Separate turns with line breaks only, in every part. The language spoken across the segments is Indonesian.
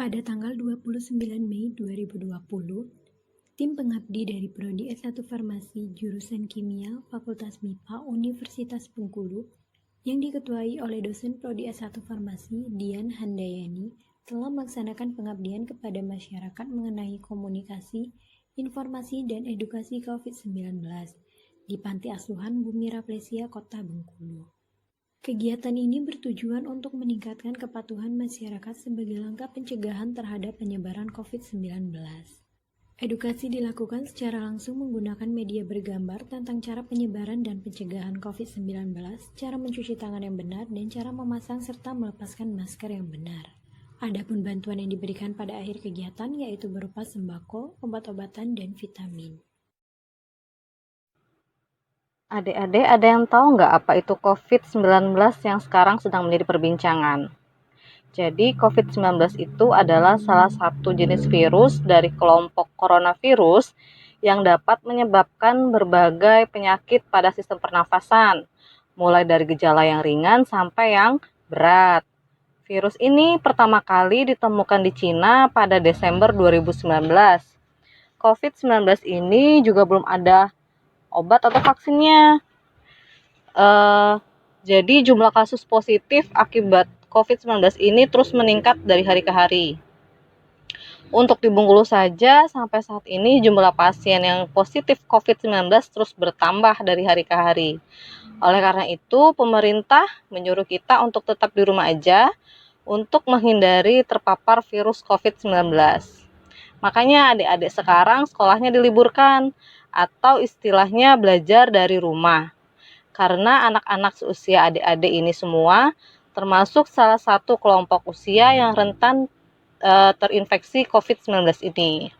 Pada tanggal 29 Mei 2020, tim pengabdi dari Prodi S1 Farmasi jurusan Kimia Fakultas MIPA Universitas Bengkulu yang diketuai oleh dosen Prodi S1 Farmasi Dian Handayani telah melaksanakan pengabdian kepada masyarakat mengenai komunikasi, informasi, dan edukasi COVID-19 di Panti Asuhan Bumi Rafflesia Kota Bengkulu. Kegiatan ini bertujuan untuk meningkatkan kepatuhan masyarakat sebagai langkah pencegahan terhadap penyebaran COVID-19. Edukasi dilakukan secara langsung menggunakan media bergambar tentang cara penyebaran dan pencegahan COVID-19, cara mencuci tangan yang benar, dan cara memasang serta melepaskan masker yang benar. Adapun bantuan yang diberikan pada akhir kegiatan yaitu berupa sembako, obat-obatan, dan vitamin.
Adik-adik, ada yang tahu nggak apa itu COVID-19 yang sekarang sedang menjadi perbincangan? Jadi, COVID-19 itu adalah salah satu jenis virus dari kelompok coronavirus yang dapat menyebabkan berbagai penyakit pada sistem pernafasan, mulai dari gejala yang ringan sampai yang berat. Virus ini pertama kali ditemukan di Cina pada Desember 2019. COVID-19 ini juga belum ada obat atau vaksinnya. Jadi jumlah kasus positif akibat COVID-19 ini terus meningkat dari hari ke hari. Untuk di Bengkulu saja, sampai saat ini jumlah pasien yang positif COVID-19 terus bertambah dari hari ke hari. Oleh karena itu, pemerintah menyuruh kita untuk tetap di rumah aja untuk menghindari terpapar virus COVID-19. Makanya adik-adik sekarang sekolahnya diliburkan atau istilahnya belajar dari rumah. Karena anak-anak seusia adik-adik ini semua termasuk salah satu kelompok usia yang rentan terinfeksi COVID-19 ini.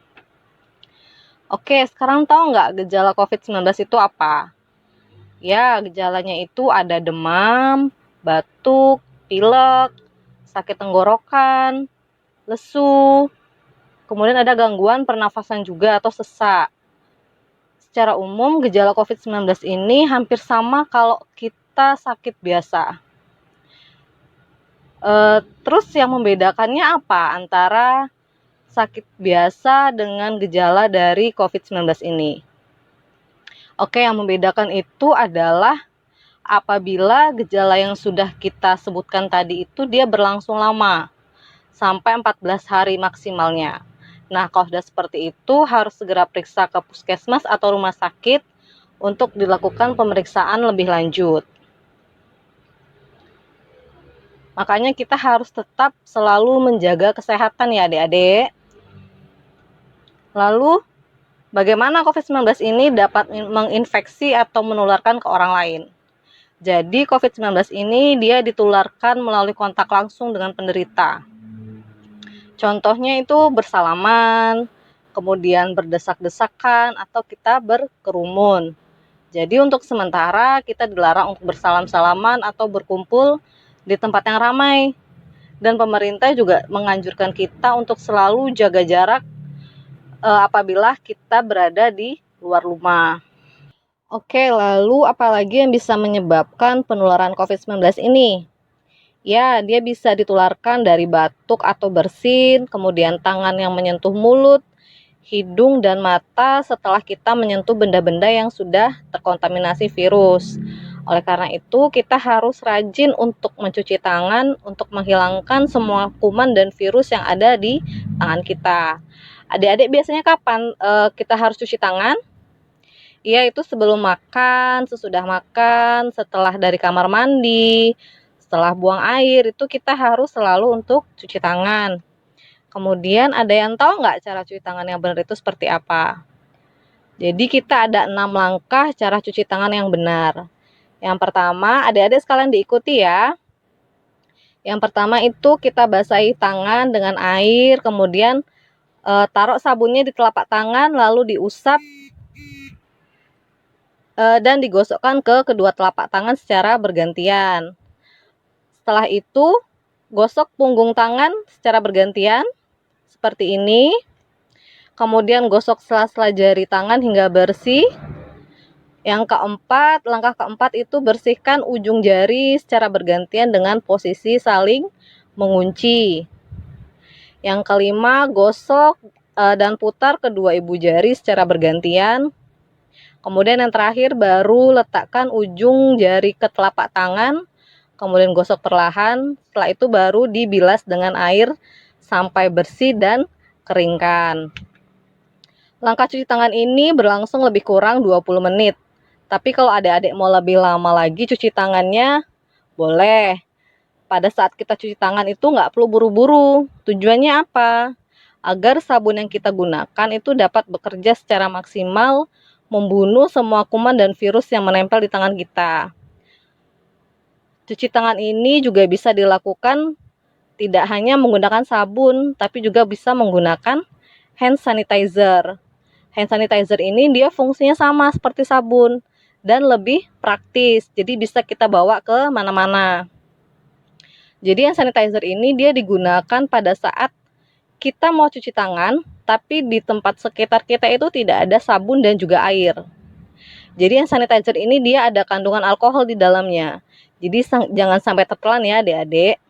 Oke, sekarang tahu nggak gejala COVID-19 itu apa? Ya, gejalanya itu ada demam, batuk, pilek, sakit tenggorokan, lesu, kemudian ada gangguan pernafasan juga atau sesak. Secara umum, gejala COVID-19 ini hampir sama kalau kita sakit biasa. Terus yang membedakannya apa antara sakit biasa dengan gejala dari COVID-19 ini? Oke, yang membedakan itu adalah apabila gejala yang sudah kita sebutkan tadi itu dia berlangsung lama, sampai 14 hari maksimalnya. Nah, kalau sudah seperti itu harus segera periksa ke puskesmas atau rumah sakit untuk dilakukan pemeriksaan lebih lanjut. Makanya kita harus tetap selalu menjaga kesehatan ya adik-adik. Lalu, bagaimana COVID-19 ini dapat menginfeksi atau menularkan ke orang lain? Jadi, COVID-19 ini dia ditularkan melalui kontak langsung dengan penderita. Contohnya itu bersalaman, kemudian berdesak-desakan, atau kita berkerumun. Jadi untuk sementara kita dilarang untuk bersalam-salaman atau berkumpul di tempat yang ramai. Dan pemerintah juga menganjurkan kita untuk selalu jaga jarak apabila kita berada di luar rumah. Oke, lalu apalagi yang bisa menyebabkan penularan COVID-19 ini? Ya, dia bisa ditularkan dari batuk atau bersin, kemudian tangan yang menyentuh mulut, hidung, dan mata setelah kita menyentuh benda-benda yang sudah terkontaminasi virus. Oleh karena itu, kita harus rajin untuk mencuci tangan untuk menghilangkan semua kuman dan virus yang ada di tangan kita. Adik-adik biasanya kapan kita harus cuci tangan? Ya, itu sebelum makan, sesudah makan, setelah dari kamar mandi, setelah buang air, itu kita harus selalu untuk cuci tangan. Kemudian ada yang tahu nggak cara cuci tangan yang benar itu seperti apa? Jadi kita ada 6 langkah cara cuci tangan yang benar. Yang pertama, adik-adik sekalian diikuti ya. Yang pertama itu kita basahi tangan dengan air, kemudian taruh sabunnya di telapak tangan, lalu diusap dan digosokkan ke kedua telapak tangan secara bergantian. Setelah itu, gosok punggung tangan secara bergantian, seperti ini. Kemudian gosok sela-sela jari tangan hingga bersih. Langkah keempat itu bersihkan ujung jari secara bergantian dengan posisi saling mengunci. Yang kelima, gosok dan putar kedua ibu jari secara bergantian. Kemudian yang terakhir baru letakkan ujung jari ke telapak tangan, kemudian gosok perlahan. Setelah itu baru dibilas dengan air sampai bersih dan keringkan. Langkah cuci tangan ini berlangsung lebih kurang 20 menit. Tapi kalau adik-adik mau lebih lama lagi cuci tangannya, boleh. Pada saat kita cuci tangan itu nggak perlu buru-buru. Tujuannya apa? Agar sabun yang kita gunakan itu dapat bekerja secara maksimal, membunuh semua kuman dan virus yang menempel di tangan kita. Cuci tangan ini juga bisa dilakukan tidak hanya menggunakan sabun, tapi juga bisa menggunakan hand sanitizer. Hand sanitizer ini dia fungsinya sama seperti sabun dan lebih praktis. Jadi bisa kita bawa ke mana-mana. Jadi hand sanitizer ini dia digunakan pada saat kita mau cuci tangan, tapi di tempat sekitar kita itu tidak ada sabun dan juga air. Jadi hand sanitizer ini dia ada kandungan alkohol di dalamnya. Jadi jangan sampai tertelan ya adik-adik.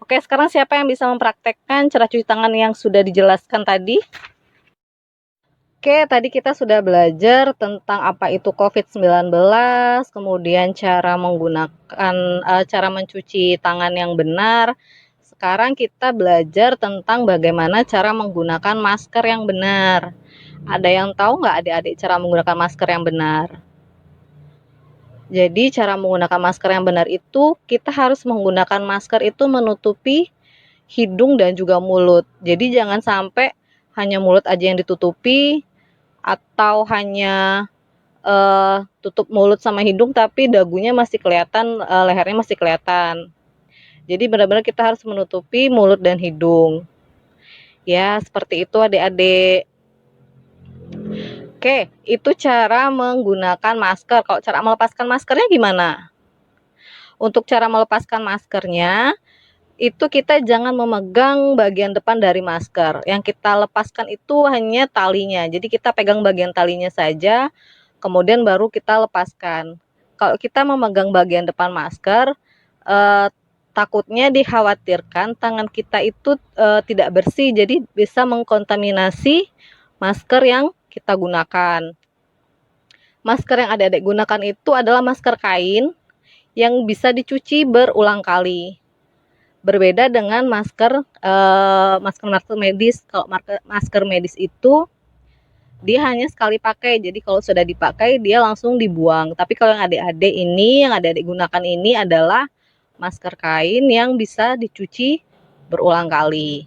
Oke, sekarang siapa yang bisa mempraktekkan cara cuci tangan yang sudah dijelaskan tadi? Oke, tadi kita sudah belajar tentang apa itu COVID-19, kemudian cara menggunakan cara mencuci tangan yang benar. Sekarang kita belajar tentang bagaimana cara menggunakan masker yang benar. Ada yang tahu nggak adik-adik cara menggunakan masker yang benar? Jadi cara menggunakan masker yang benar itu kita harus menggunakan masker itu menutupi hidung dan juga mulut. Jadi jangan sampai hanya mulut aja yang ditutupi atau hanya tutup mulut sama hidung tapi dagunya masih kelihatan, lehernya masih kelihatan. Jadi benar-benar kita harus menutupi mulut dan hidung. Ya, seperti itu adik-adik. Oke, itu cara menggunakan masker. Kalau cara melepaskan maskernya gimana? Untuk cara melepaskan maskernya, itu kita jangan memegang bagian depan dari masker. Yang kita lepaskan itu hanya talinya. Jadi kita pegang bagian talinya saja, kemudian baru kita lepaskan. Kalau kita memegang bagian depan masker, takutnya dikhawatirkan tangan kita itu tidak bersih, jadi bisa mengkontaminasi masker yang kita gunakan. Masker yang adik-adik gunakan itu adalah masker kain yang bisa dicuci berulang kali. Berbeda dengan masker medis. Kalau masker medis itu dia hanya sekali pakai, jadi kalau sudah dipakai dia langsung dibuang. Tapi kalau yang adik-adik ini, yang adik-adik gunakan ini adalah masker kain yang bisa dicuci berulang kali.